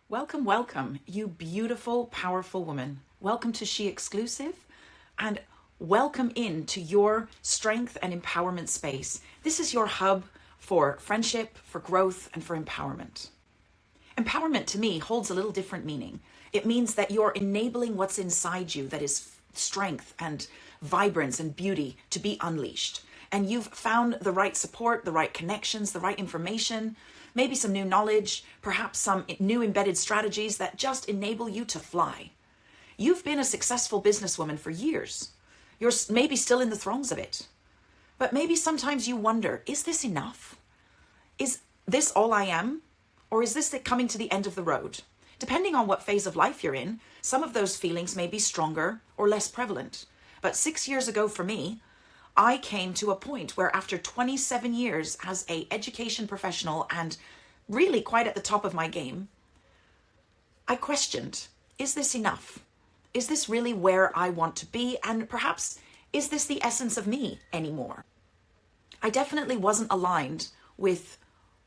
Welcome, welcome, you beautiful, powerful woman. Welcome to She Exclusive and welcome into your strength and empowerment space. This is your hub for friendship, for growth, and for empowerment. Empowerment to me holds a little different meaning. It means that you're enabling what's inside you that is strength and vibrance and beauty to be unleashed. And you've found the right support, the right connections, the right information, maybe some new knowledge, perhaps some new embedded strategies that just enable you to fly. You've been a successful businesswoman for years. You're maybe still in the throes of it. But maybe sometimes you wonder, is this enough? Is this all I am? Or is this coming to the end of the road? Depending on what phase of life you're in, some of those feelings may be stronger or less prevalent. But 6 years ago for me, I came to a point where after 27 years as an education professional and really quite at the top of my game, I questioned, is this enough? Is this really where I want to be? And perhaps, is this the essence of me anymore? I definitely wasn't aligned with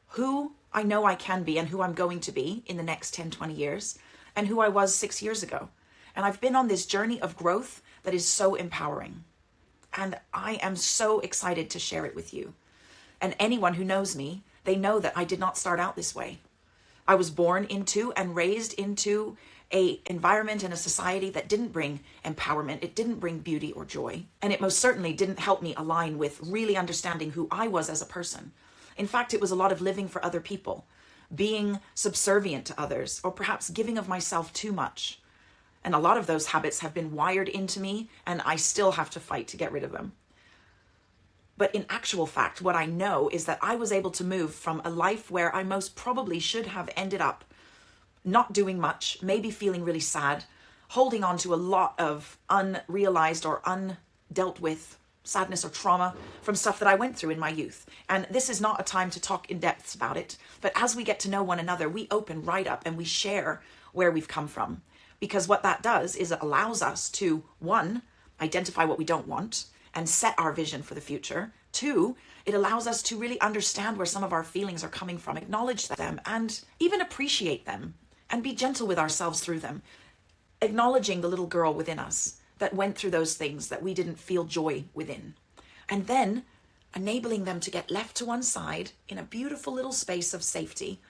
who I know I can be and who I'm going to be in the next 10, 20 years and who I was 6 years ago. And I've been on this journey of growth that is so empowering. And I am so excited to share it with you. And anyone who knows me, they know that I did not start out this way. I was born into and raised into an environment and a society that didn't bring empowerment. It didn't bring beauty or joy. And it most certainly didn't help me align with really understanding who I was as a person. In fact, it was a lot of living for other people, being subservient to others, or perhaps giving of myself too much. And a lot of those habits have been wired into me, and I still have to fight to get rid of them. But in actual fact, what I know is that I was able to move from a life where I most probably should have ended up not doing much, maybe feeling really sad, holding on to a lot of unrealized or undealt with sadness or trauma from stuff that I went through in my youth. And this is not a time to talk in depth about it, but as we get to know one another, we open right up and we share where we've come from. Because what that does is it allows us to, one, identify what we don't want and set our vision for the future. Two, it allows us to really understand where some of our feelings are coming from, acknowledge them, and even appreciate them and be gentle with ourselves through them. Acknowledging the little girl within us that went through those things that we didn't feel joy within. And then enabling them to get left to one side in a beautiful little space of safety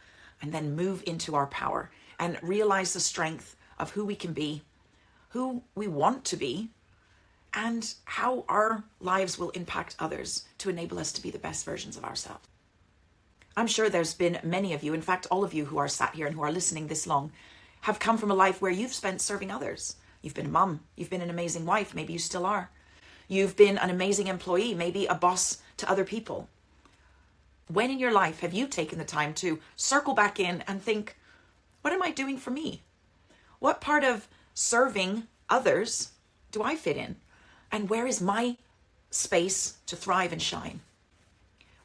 and then move into our power and realize the strength of who we can be, who we want to be, and how our lives will impact others to enable us to be the best versions of ourselves. I'm sure there's been many of you, in fact, all of you who are sat here and who are listening this long, have come from a life where you've spent serving others. You've been a mum, you've been an amazing wife, maybe you still are. You've been an amazing employee, maybe a boss to other people. When in your life have you taken the time to circle back in and think, what am I doing for me? What part of serving others do I fit in? And where is my space to thrive and shine?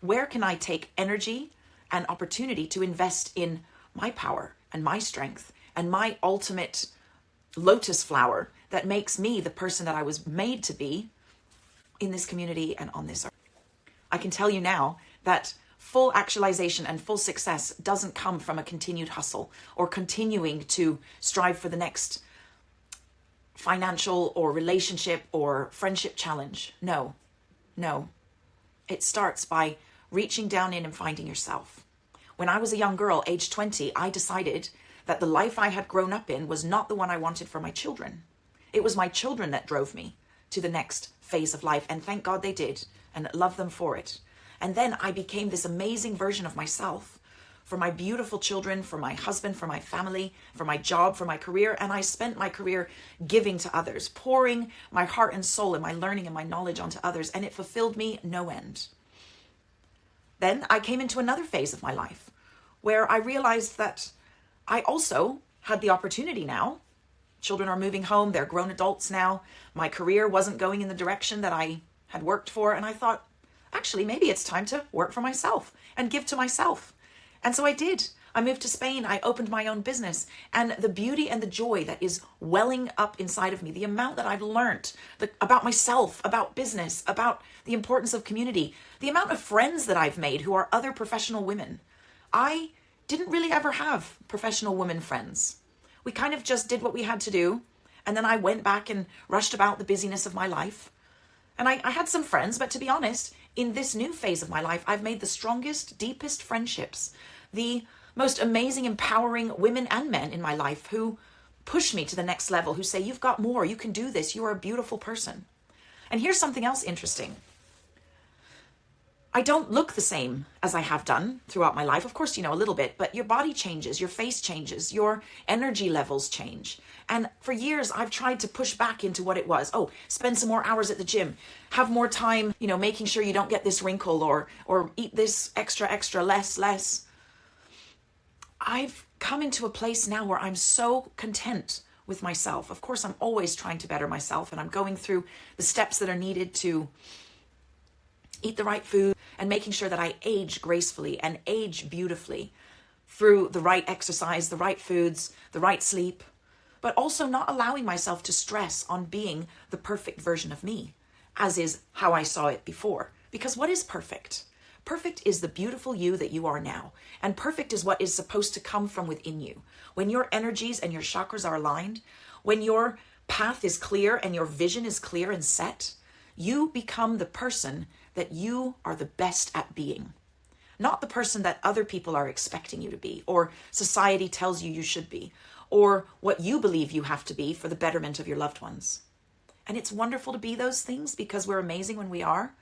Where can I take energy and opportunity to invest in my power and my strength and my ultimate lotus flower that makes me the person that I was made to be in this community and on this earth? I can tell you now that full actualization and full success doesn't come from a continued hustle or continuing to strive for the next financial or relationship or friendship challenge. No. It starts by reaching down in and finding yourself. When I was a young girl, age 20, I decided that the life I had grown up in was not the one I wanted for my children. It was my children that drove me to the next phase of life, and thank God they did, and love them for it. And then I became this amazing version of myself for my beautiful children, for my husband, for my family, for my job, for my career. And I spent my career giving to others, pouring my heart and soul and my learning and my knowledge onto others. And it fulfilled me no end. Then I came into another phase of my life where I realized that I also had the opportunity now. Children are moving home. They're grown adults now. My career wasn't going in the direction that I had worked for. And I thought, actually, maybe it's time to work for myself and give to myself. And so I did. I moved to Spain. I opened my own business. And the beauty and the joy that is welling up inside of me, the amount that I've learned about myself, about business, about the importance of community, the amount of friends that I've made who are other professional women. I didn't really ever have professional women friends. We kind of just did what we had to do. And then I went back and rushed about the busyness of my life. And I had some friends, but to be honest, in this new phase of my life, I've made the strongest, deepest friendships, the most amazing, empowering women and men in my life who push me to the next level, who say, you've got more, you can do this, you are a beautiful person. And here's something else interesting. I don't look the same as I have done throughout my life. Of course, a little bit, but your body changes, your face changes, your energy levels change. And for years, I've tried to push back into what it was. Oh, spend some more hours at the gym, have more time, making sure you don't get this wrinkle or eat this extra, less. I've come into a place now where I'm so content with myself. Of course, I'm always trying to better myself, and I'm going through the steps that are needed to eat the right food and making sure that I age gracefully and age beautifully through the right exercise, the right foods, the right sleep, but also not allowing myself to stress on being the perfect version of me, as is how I saw it before. Because what is perfect? Perfect is the beautiful you that you are now. And perfect is what is supposed to come from within you. When your energies and your chakras are aligned, when your path is clear and your vision is clear and set, you become the person that you are the best at being. Not the person that other people are expecting you to be, or society tells you should be, or what you believe you have to be for the betterment of your loved ones. And it's wonderful to be those things because we're amazing when we are.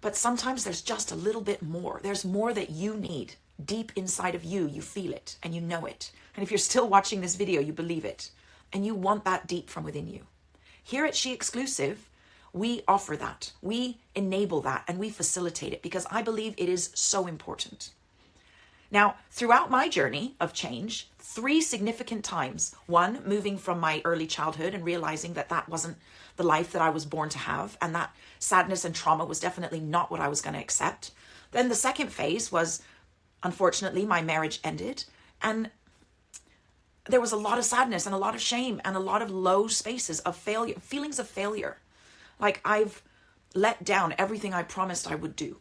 But sometimes there's just a little bit more. There's more that you need. Deep inside of you, you feel it and you know it. And if you're still watching this video, you believe it. And you want that deep from within you. Here at She Exclusive, we offer that. We enable that and we facilitate it because I believe it is so important. Now, throughout my journey of change, 3 significant times. 1, moving from my early childhood and realizing that that wasn't the life that I was born to have, and that sadness and trauma was definitely not what I was going to accept. Then the second phase was, unfortunately, my marriage ended, and there was a lot of sadness and a lot of shame and a lot of low spaces of failure, feelings of failure. Like I've let down everything I promised I would do.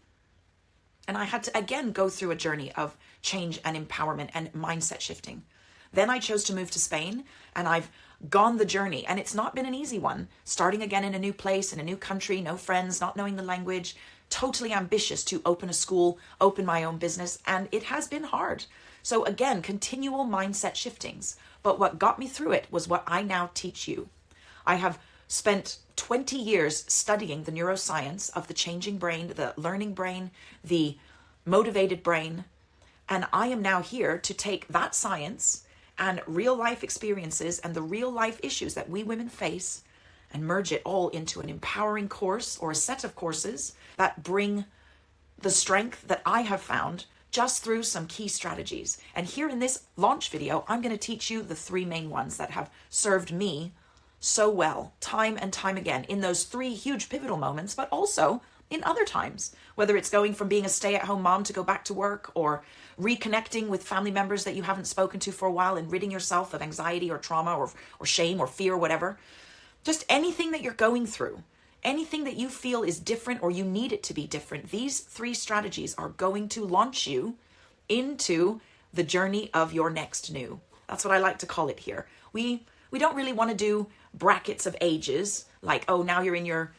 And I had to, again, go through a journey of change and empowerment and mindset shifting. Then I chose to move to Spain, and I've gone the journey. And it's not been an easy one. Starting again in a new place, in a new country, no friends, not knowing the language, totally ambitious to open a school, open my own business. And it has been hard. So again, continual mindset shiftings. But what got me through it was what I now teach you. I have spent 20 years studying the neuroscience of the changing brain, the learning brain, the motivated brain. And I am now here to take that science and real life experiences and the real life issues that we women face and merge it all into an empowering course or a set of courses that bring the strength that I have found just through some key strategies. And here in this launch video, I'm going to teach you the 3 main ones that have served me so well, time and time again, in those 3 huge pivotal moments, but also in other times, whether it's going from being a stay-at-home mom to go back to work, or reconnecting with family members that you haven't spoken to for a while and ridding yourself of anxiety or trauma or shame or fear or whatever. Just anything that you're going through, anything that you feel is different or you need it to be different, these 3 strategies are going to launch you into the journey of your next new. That's what I like to call it here. We don't really want to do brackets of ages, like, oh, now you're in your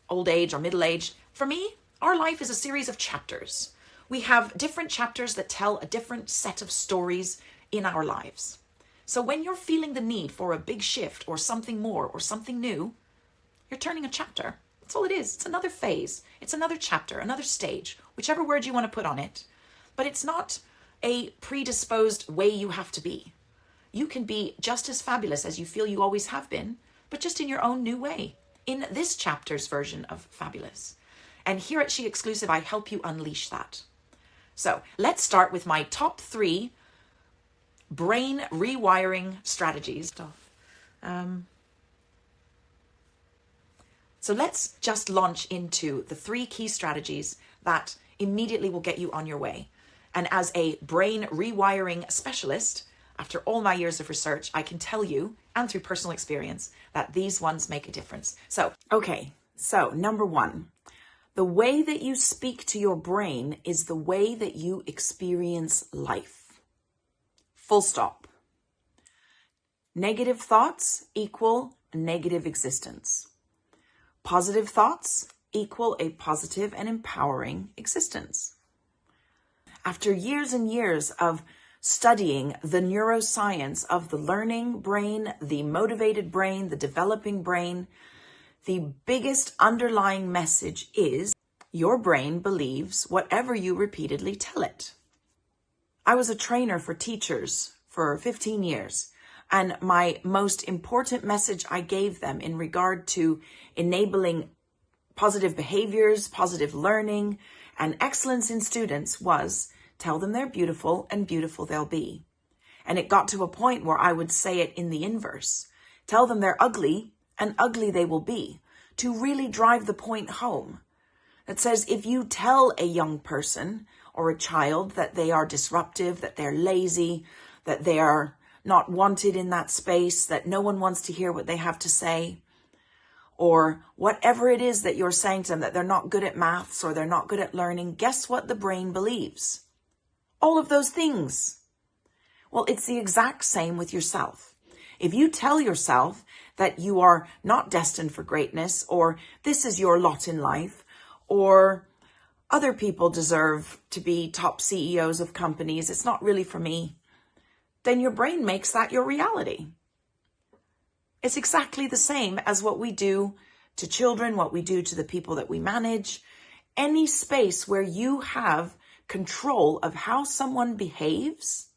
old age or middle age. For me, our life is a series of chapters. We have different chapters that tell a different set of stories in our lives. So when you're feeling the need for a big shift or something more or something new, you're turning a chapter. That's all it is. It's another phase. It's another chapter, another stage, whichever word you want to put on it. But it's not a predisposed way you have to be. You can be just as fabulous as you feel you always have been, but just in your own new way, in this chapter's version of fabulous. And here at She Exclusive, I help you unleash that. So let's start with my top 3 brain rewiring strategies. So let's just launch into the 3 key strategies that immediately will get you on your way. And as a brain rewiring specialist, after all my years of research, I can tell you, and through personal experience, that these ones make a difference. So number 1, the way that you speak to your brain is the way that you experience life. Full stop. Negative thoughts equal negative existence. Positive thoughts equal a positive and empowering existence. After years and years of studying the neuroscience of the learning brain, the motivated brain, the developing brain, the biggest underlying message is your brain believes whatever you repeatedly tell it. I was a trainer for teachers for 15 years, and my most important message I gave them in regard to enabling positive behaviors, positive learning, and excellence in students was tell them they're beautiful and beautiful they'll be. And it got to a point where I would say it in the inverse. Tell them they're ugly and ugly they will be, to really drive the point home. That says if you tell a young person or a child that they are disruptive, that they're lazy, that they are not wanted in that space, that no one wants to hear what they have to say, or whatever it is that you're saying to them, that they're not good at maths or they're not good at learning, guess what the brain believes? All of those things. Well, it's the exact same with yourself. If you tell yourself that you are not destined for greatness, or this is your lot in life, or other people deserve to be top CEOs of companies, it's not really for me, then your brain makes that your reality. It's exactly the same as what we do to children, what we do to the people that we manage. Any space where you have control of how someone behaves,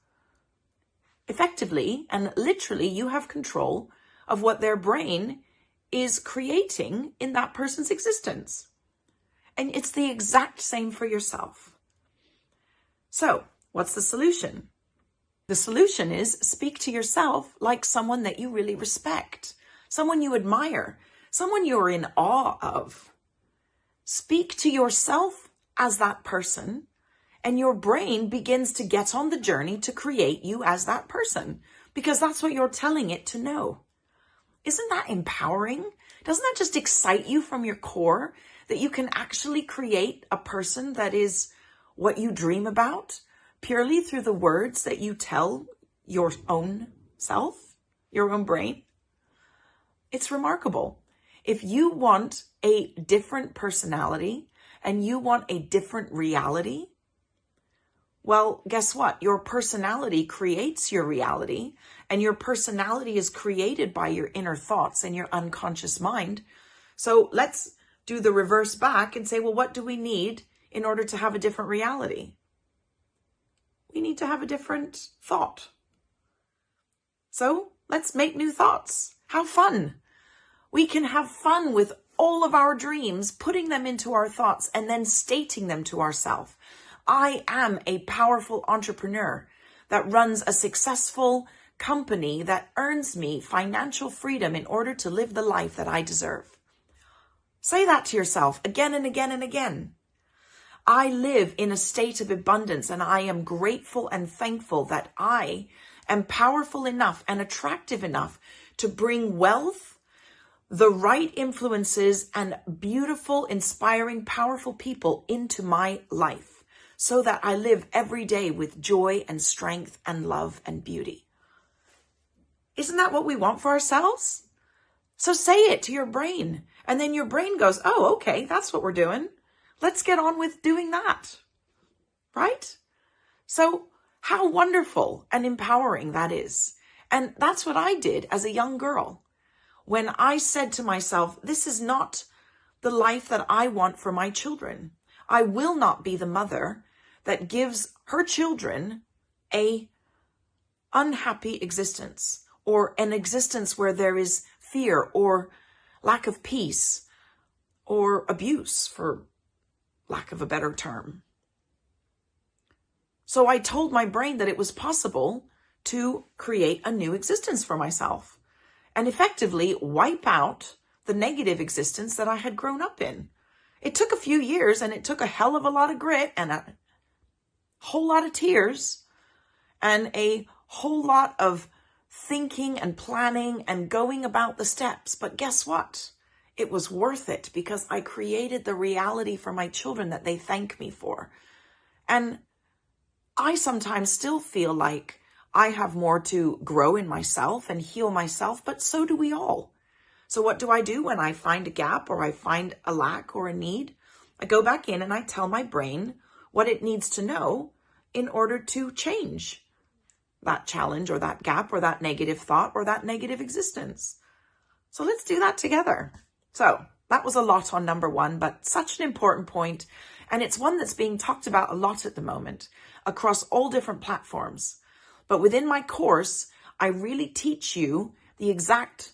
effectively and literally you have control of what their brain is creating in that person's existence. And it's the exact same for yourself. So, what's the solution? The solution is speak to yourself like someone that you really respect, someone you admire, someone you're in awe of. Speak to yourself as that person, and your brain begins to get on the journey to create you as that person, because that's what you're telling it to know. Isn't that empowering? Doesn't that just excite you from your core that you can actually create a person that is what you dream about purely through the words that you tell your own self, your own brain? It's remarkable. If you want a different personality and you want a different reality, well, guess what? Your personality creates your reality, and your personality is created by your inner thoughts and your unconscious mind. So let's do the reverse back and say, well, what do we need in order to have a different reality? We need to have a different thought. So let's make new thoughts. How fun. We can have fun with all of our dreams, putting them into our thoughts and then stating them to ourselves. I am a powerful entrepreneur that runs a successful company that earns me financial freedom in order to live the life that I deserve. Say that to yourself again and again and again. I live in a state of abundance, and I am grateful and thankful that I am powerful enough and attractive enough to bring wealth, the right influences, and beautiful, inspiring, powerful people into my life, so that I live every day with joy and strength and love and beauty. Isn't that what we want for ourselves? So say it to your brain, and then your brain goes, oh, okay, that's what we're doing. Let's get on with doing that, right? So how wonderful and empowering that is. And that's what I did as a young girl. When I said to myself, this is not the life that I want for my children. I will not be the mother that gives her children a unhappy existence, or an existence where there is fear or lack of peace or abuse, for lack of a better term. So I told my brain that it was possible to create a new existence for myself and effectively wipe out the negative existence that I had grown up in. It took a few years, and it took a hell of a lot of grit and a whole lot of tears and a whole lot of thinking and planning and going about the steps. But guess what? It was worth it, because I created the reality for my children that they thank me for. And I sometimes still feel like I have more to grow in myself and heal myself, but so do we all. So what do I do when I find a gap or I find a lack or a need? I go back in and I tell my brain what it needs to know in order to change that challenge or that gap or that negative thought or that negative existence. So let's do that together. So that was a lot on number 1, but such an important point. And it's one that's being talked about a lot at the moment across all different platforms. But within my course, I really teach you the exact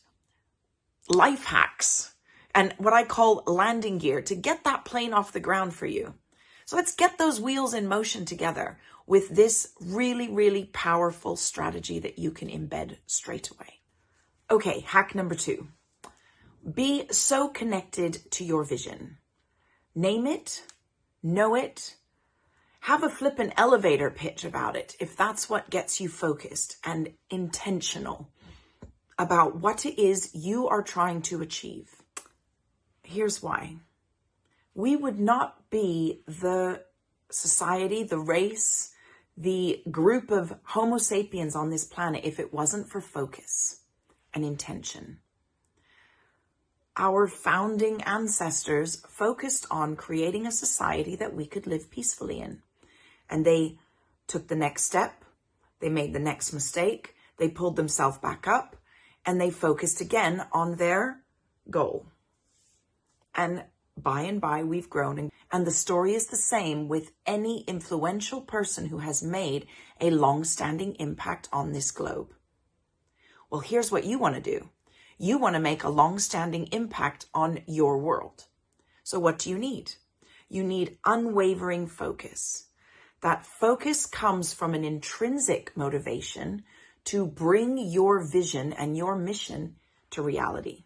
life hacks and what I call landing gear to get that plane off the ground for you. So let's get those wheels in motion together with this really, really powerful strategy that you can embed straight away. Okay, hack number 2. Be so connected to your vision. Name it, know it, have a flippin' elevator pitch about it if that's what gets you focused and intentional about what it is you are trying to achieve. Here's why. We would not be the society, the race, the group of Homo sapiens on this planet if it wasn't for focus and intention. Our founding ancestors focused on creating a society that we could live peacefully in. And they took the next step, they made the next mistake, they pulled themselves back up, and they focused again on their goal. And by, we've grown. And the story is the same with any influential person who has made a long-standing impact on this globe. Well, here's what you want to do. You want to make a long-standing impact on your world. So what do you need? You need unwavering focus. That focus comes from an intrinsic motivation to bring your vision and your mission to reality.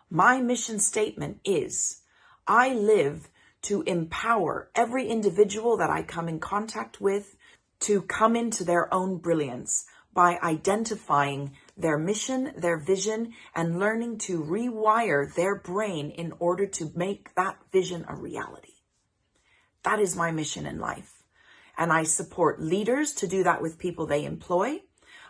My mission statement is, I live to empower every individual that I come in contact with to come into their own brilliance by identifying their mission, their vision, and learning to rewire their brain in order to make that vision a reality. That is my mission in life. And I support leaders to do that with people they employ.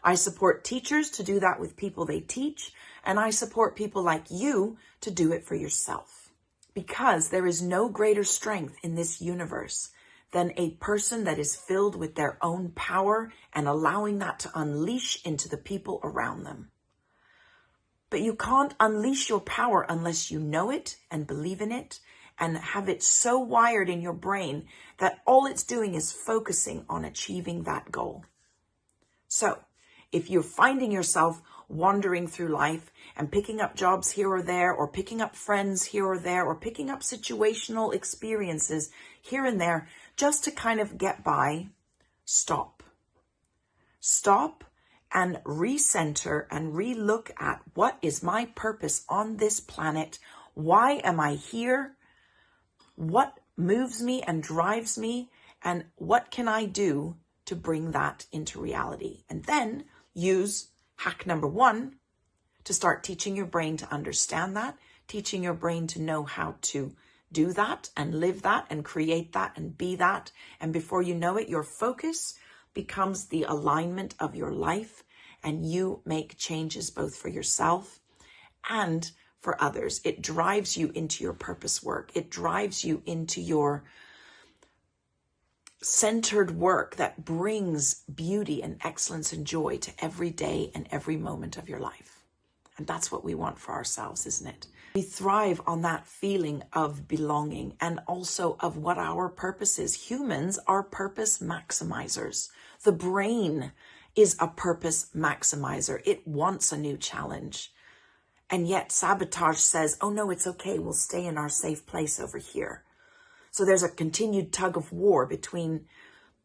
I support teachers to do that with people they teach. And I support people like you to do it for yourself. Because there is no greater strength in this universe than a person that is filled with their own power and allowing that to unleash into the people around them. But you can't unleash your power unless you know it and believe in it and have it so wired in your brain that all it's doing is focusing on achieving that goal. So if you're finding yourself wandering through life and picking up jobs here or there, or picking up friends here or there, or picking up situational experiences here and there, just to kind of get by, stop. Stop and recenter and relook at what is my purpose on this planet? Why am I here? What moves me and drives me? And what can I do to bring that into reality? And then use hack number 1 to start teaching your brain to understand that, teaching your brain to know how to do that and live that and create that and be that. And before you know it, your focus becomes the alignment of your life and you make changes both for yourself and for others. It drives you into your purpose work. It drives you into your centered work that brings beauty and excellence and joy to every day and every moment of your life. And that's what we want for ourselves, isn't it? We thrive on that feeling of belonging and also of what our purpose is. Humans are purpose maximizers. The brain is a purpose maximizer. It wants a new challenge. And yet sabotage says, oh no, it's okay. We'll stay in our safe place over here. So there's a continued tug of war between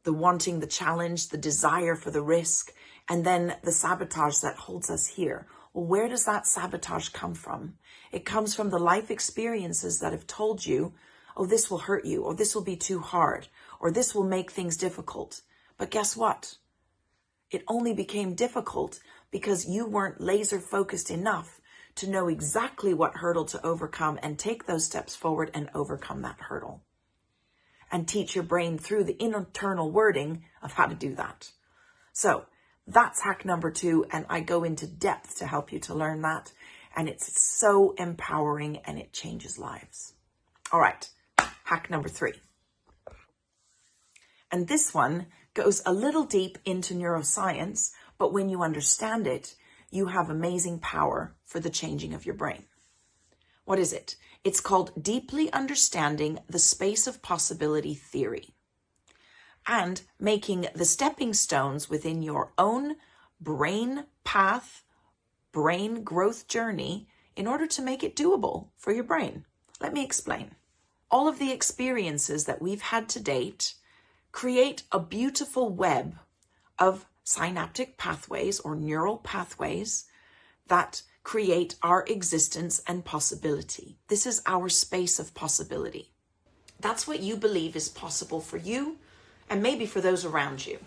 the wanting the challenge, the desire for the risk, and then the sabotage that holds us here. Well, where does that sabotage come from? It comes from the life experiences that have told you, oh, this will hurt you, or this will be too hard, or this will make things difficult. But guess what? It only became difficult because you weren't laser focused enough to know exactly what hurdle to overcome and take those steps forward and overcome that hurdle. And teach your brain through the internal wording of how to do that. So That's hack number 2, and I go into depth to help you to learn that. And it's so empowering and it changes lives. All right, hack number 3. And this one goes a little deep into neuroscience, but when you understand it, you have amazing power for the changing of your brain. What is it? It's called deeply understanding the space of possibility theory and making the stepping stones within your own brain path, brain growth journey in order to make it doable for your brain. Let me explain. All of the experiences that we've had to date create a beautiful web of synaptic pathways or neural pathways that create our existence and possibility. This is our space of possibility. That's what you believe is possible for you and maybe for those around you.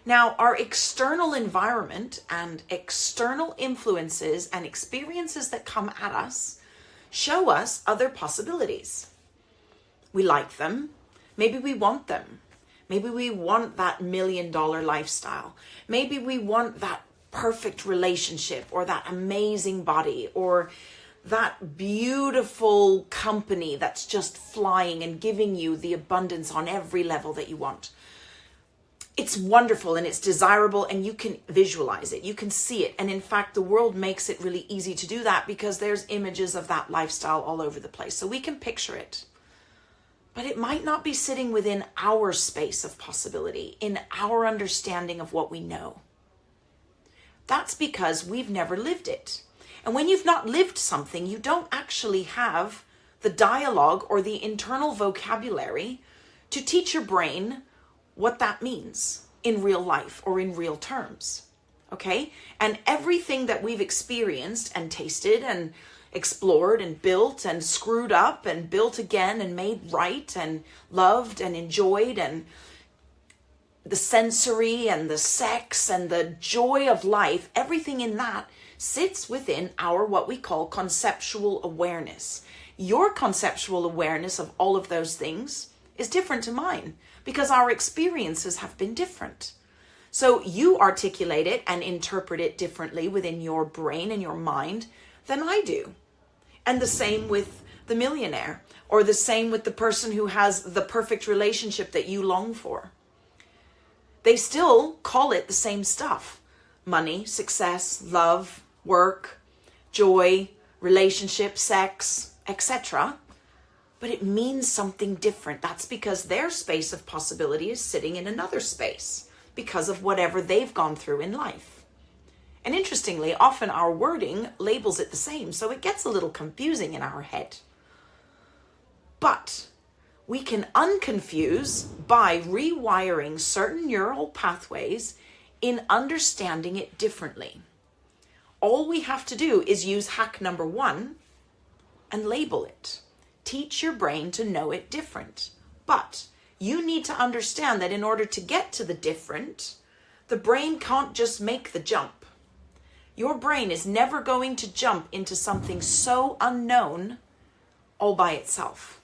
Now, our external environment and external influences and experiences that come at us show us other possibilities. We like them. Maybe we want them. Maybe we want that $1 million lifestyle. Maybe we want that perfect relationship or that amazing body or that beautiful company that's just flying and giving you the abundance on every level that you want. It's wonderful and it's desirable and you can visualize it. You can see it. And in fact, the world makes it really easy to do that because there's images of that lifestyle all over the place. So we can picture it. But it might not be sitting within our space of possibility, in our understanding of what we know. That's because we've never lived it. And when you've not lived something, you don't actually have the dialogue or the internal vocabulary to teach your brain what that means in real life or in real terms. Okay? And everything that we've experienced and tasted and explored and built and screwed up and built again and made right and loved and enjoyed, and the sensory and the sex and the joy of life, everything in that sits within our what we call conceptual awareness. Your conceptual awareness of all of those things is different to mine because our experiences have been different. So you articulate it and interpret it differently within your brain and your mind than I do. And the same with the millionaire, or the same with the person who has the perfect relationship that you long for. They still call it the same stuff: money, success, love, work, joy, relationship, sex, etc. But it means something different. That's because their space of possibility is sitting in another space because of whatever they've gone through in life. And interestingly, often our wording labels it the same, so it gets a little confusing in our head. But we can unconfuse by rewiring certain neural pathways in understanding it differently. All we have to do is use hack number 1 and label it. Teach your brain to know it different. But you need to understand that in order to get to the different, the brain can't just make the jump. Your brain is never going to jump into something so unknown all by itself.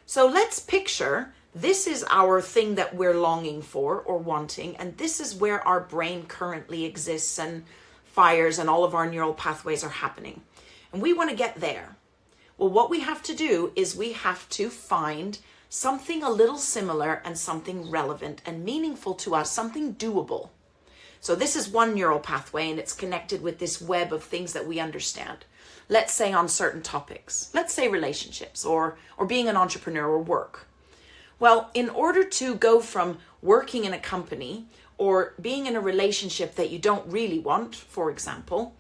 So let's picture this is our thing that we're longing for or wanting, and this is where our brain currently exists and fires and all of our neural pathways are happening. And we want to get there. Well, what we have to do is we have to find something a little similar and something relevant and meaningful to us, something doable. So this is one neural pathway and it's connected with this web of things that we understand. Let's say on certain topics, let's say relationships or being an entrepreneur or work. Well, in order to go from working in a company or being in a relationship that you don't really want, for example,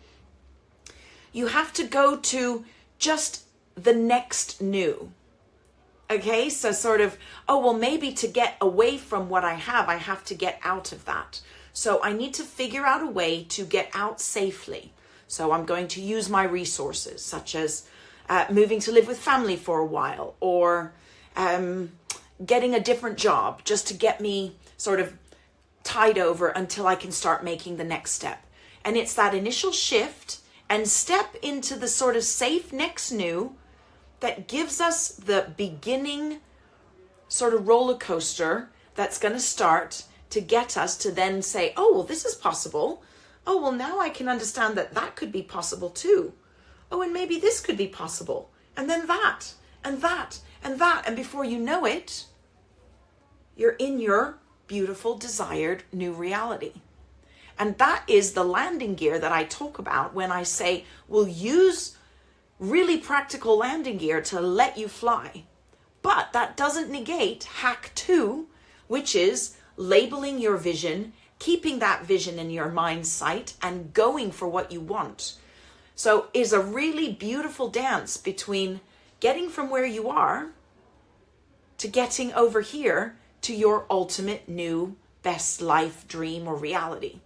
you have to go to just the next new. Okay, so sort of, oh, well, maybe to get away from what I have to get out of that. So I need to figure out a way to get out safely. So I'm going to use my resources, such as moving to live with family for a while, or getting a different job just to get me sort of tied over until I can start making the next step. And it's that initial shift and step into the sort of safe next new that gives us the beginning sort of roller coaster that's going to start to get us to then say, oh, well, this is possible. Oh, well, now I can understand that that could be possible too. Oh, and maybe this could be possible. And then that, and that, and that. And before you know it, you're in your beautiful, desired new reality. And that is the landing gear that I talk about when I say, we'll use really practical landing gear to let you fly. But that doesn't negate hack 2, which is labeling your vision, keeping that vision in your mind's sight, and going for what you want. So it's a really beautiful dance between getting from where you are to getting over here to your ultimate new best life, dream, or reality.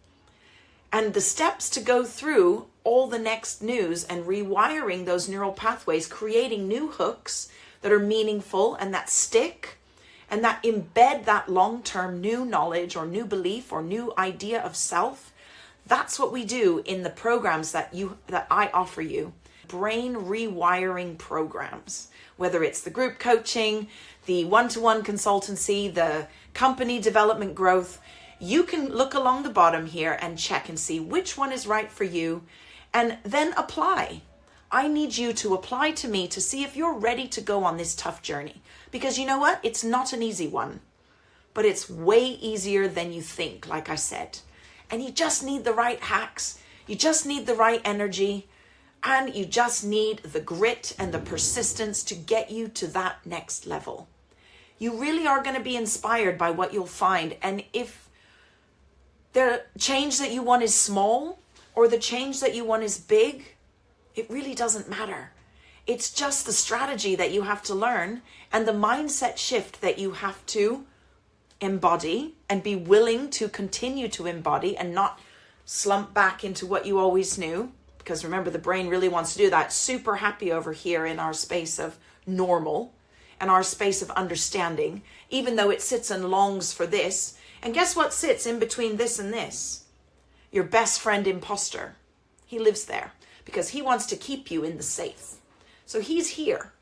And the steps to go through all the next news and rewiring those neural pathways, creating new hooks that are meaningful and that stick and that embed that long-term new knowledge or new belief or new idea of self. That's what we do in the programs that I offer you. Brain rewiring programs, whether it's the group coaching, the one-to-one consultancy, the company development growth. You can look along the bottom here and check and see which one is right for you and then apply. I need you to apply to me to see if you're ready to go on this tough journey. Because you know what? It's not an easy one, but it's way easier than you think, like I said. And you just need the right hacks. You just need the right energy. And you just need the grit and the persistence to get you to that next level. You really are going to be inspired by what you'll find. And if the change that you want is small or the change that you want is big, it really doesn't matter. It's just the strategy that you have to learn and the mindset shift that you have to embody and be willing to continue to embody and not slump back into what you always knew. Because remember, the brain really wants to do that. Super happy over here in our space of normal and our space of understanding, even though it sits and longs for this. And guess what sits in between this and this? Your best friend imposter. He lives there because he wants to keep you in the safe. So he's here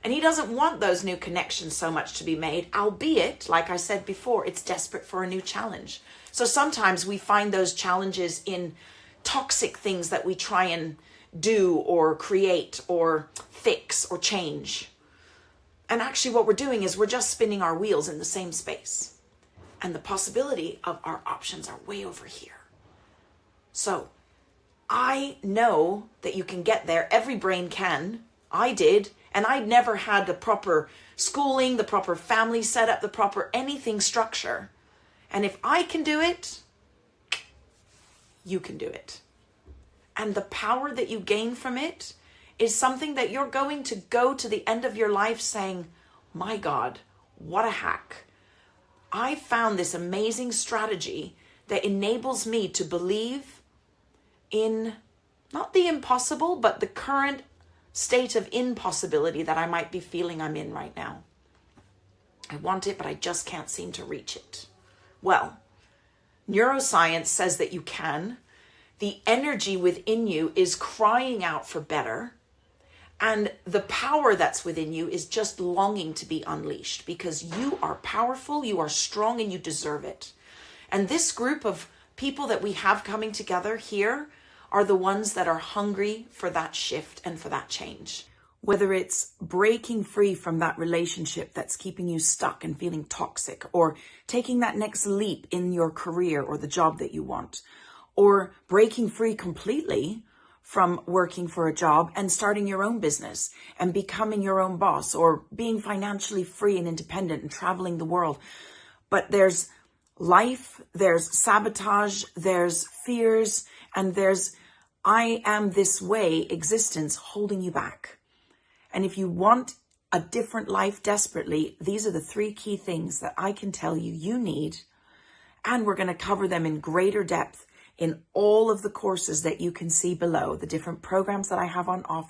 and he doesn't want those new connections so much to be made, albeit, like I said before, it's desperate for a new challenge. So sometimes we find those challenges in toxic things that we try and do or create or fix or change. And actually what we're doing is we're just spinning our wheels in the same space. And the possibility of our options are way over here. So I know that you can get there. Every brain can. I did. And I'd never had the proper schooling, the proper family setup, the proper anything structure. And if I can do it, you can do it. And the power that you gain from it is something that you're going to go to the end of your life saying, my God, what a hack. I found this amazing strategy that enables me to believe in not the impossible, but the current state of impossibility that I might be feeling I'm in right now. I want it, but I just can't seem to reach it. Well, neuroscience says that you can. The energy within you is crying out for better. And the power that's within you is just longing to be unleashed because you are powerful, you are strong, and you deserve it. And this group of people that we have coming together here are the ones that are hungry for that shift and for that change. Whether it's breaking free from that relationship that's keeping you stuck and feeling toxic, or taking that next leap in your career or the job that you want, or breaking free completely from working for a job and starting your own business and becoming your own boss, or being financially free and independent and traveling the world. But there's life, there's sabotage, there's fears, and there's I am this way existence holding you back. And if you want a different life desperately, these are the 3 key things that I can tell you you need. And we're going to cover them in greater depth in all of the courses that you can see below, the different programs that I have on offer.